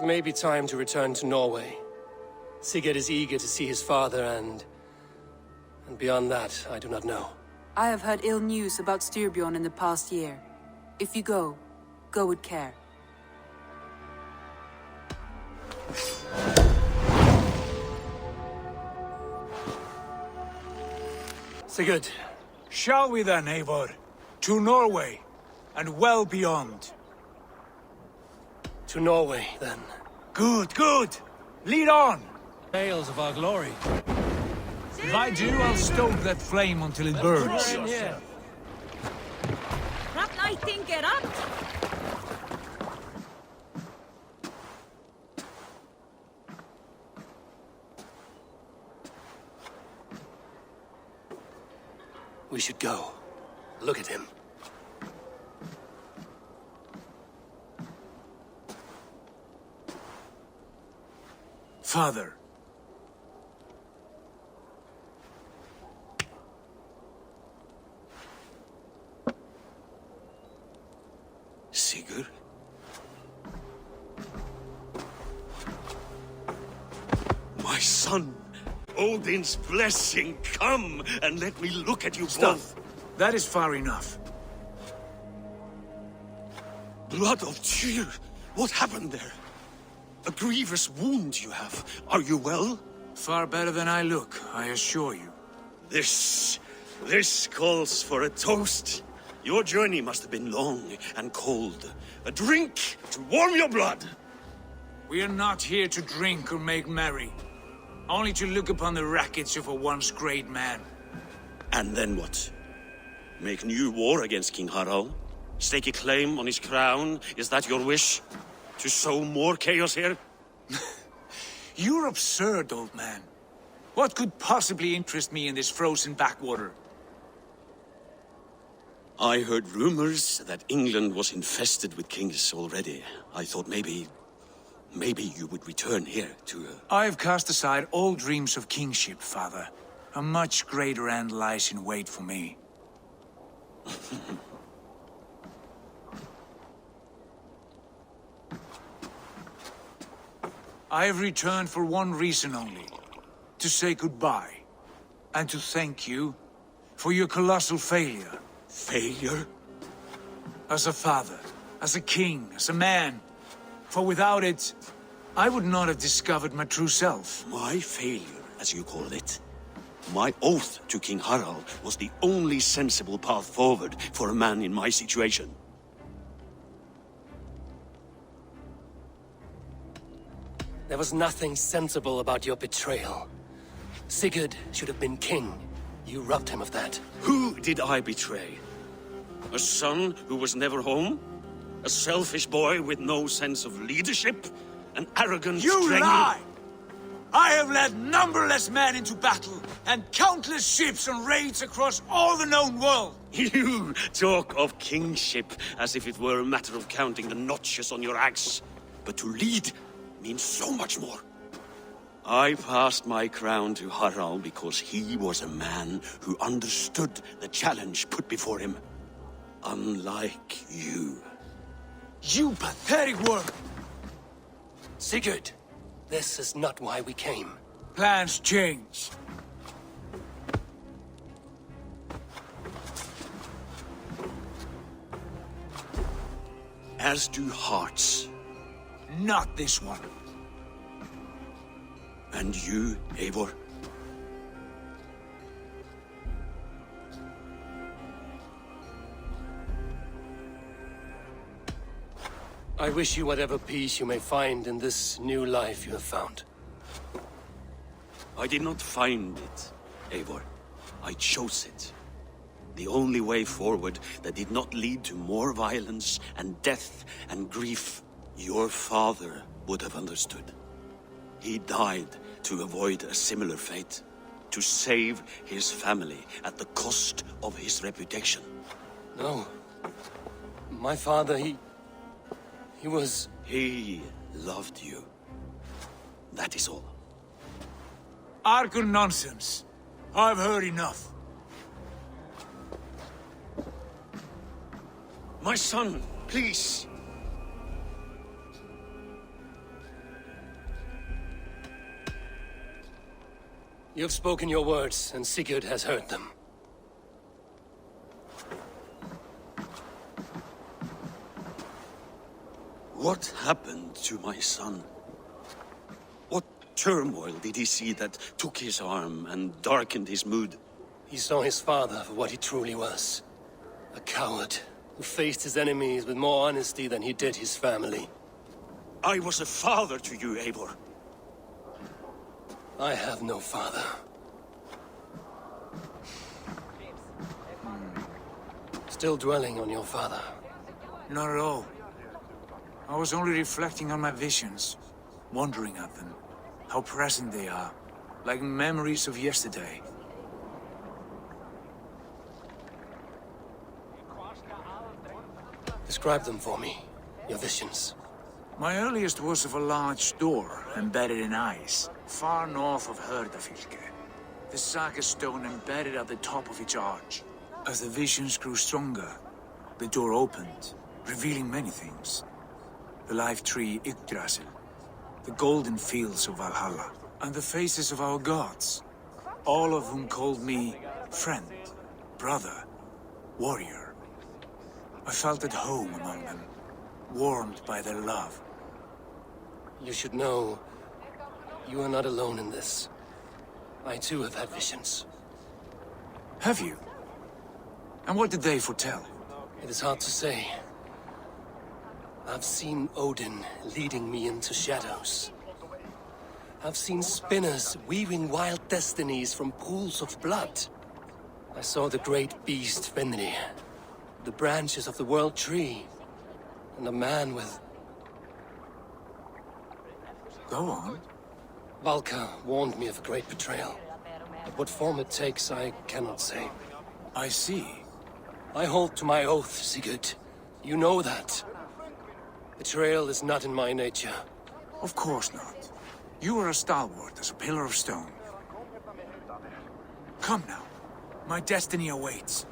It may be time to return to Norway. Sigurd is eager to see his father and beyond that, I do not know. I have heard ill news about Styrbjorn in the past year. If you go with care. Sigurd. Shall we then, Eivor? To Norway, and well beyond. To Norway, then. Good, good! Lead on! Tales of our glory. If I do, I'll stoke that flame until it burns. We should go. Look at him. Father. Sigurd? My son! Odin's blessing, come and let me look at you both. That is far enough. Blood of Tyr! What happened there? A grievous wound you have. Are you well? Far better than I look, I assure you. This calls for a toast. Your journey must have been long and cold. A drink to warm your blood. We are not here to drink or make merry. Only to look upon the wreckage of a once great man. And then what? Make new war against King Harald? Stake a claim on his crown? Is that your wish? To sow more chaos here? You're absurd, old man. What could possibly interest me in this frozen backwater? I heard rumors that England was infested with kings already. I thought maybe you would return here to... I've cast aside all dreams of kingship, father. A much greater end lies in wait for me. I have returned for one reason only. To say goodbye. And to thank you for your colossal failure. Failure? As a father, as a king, as a man. For without it, I would not have discovered my true self. My failure, as you call it. My oath to King Harald was the only sensible path forward for a man in my situation. There was nothing sensible about your betrayal. Sigurd should have been king. You robbed him of that. Who did I betray? A son who was never home? A selfish boy with no sense of leadership? An arrogant You lie! I have led numberless men into battle, and countless ships on raids across all the known world! You talk of kingship as if it were a matter of counting the notches on your axe. But to lead means so much more. I passed my crown to Harald because he was a man who understood the challenge put before him. Unlike you. You pathetic worm! Sigurd, this is not why we came. Plans change. As do hearts. Not this one. And you, Eivor? I wish you whatever peace you may find in this new life you have found. I did not find it, Eivor. I chose it. The only way forward that did not lead to more violence and death and grief. Your father would have understood. He died to avoid a similar fate. To save his family at the cost of his reputation. No. My father, he was... He loved you. That is all. Archer nonsense. I've heard enough. My son, please. You have spoken your words, and Sigurd has heard them. What happened to my son? What turmoil did he see that took his arm and darkened his mood? He saw his father for what he truly was. A coward who faced his enemies with more honesty than he did his family. I was a father to you, Eivor. I have no father. Still dwelling on your father. Not at all. I was only reflecting on my visions, wondering at them, how present they are, like memories of yesterday. Describe them for me, your visions. My earliest was of a large door embedded in ice, far north of Herdafylke. The saga stone embedded at the top of each arch. As the visions grew stronger, the door opened, revealing many things. The life tree Yggdrasil, the golden fields of Valhalla, and the faces of our gods, all of whom called me friend, brother, warrior. I felt at home among them, warmed by their love. You should know, you are not alone in this. I too have had visions. Have you? And what did they foretell? It is hard to say. I've seen Odin leading me into shadows. I've seen spinners weaving wild destinies from pools of blood. I saw the great beast Fenrir, the branches of the world tree, and a man with... Go on. Valka warned me of a great betrayal. But what form it takes, I cannot say. I see. I hold to my oath, Sigurd. You know that. Betrayal is not in my nature. Of course not. You are a stalwart as a pillar of stone. Come now. My destiny awaits.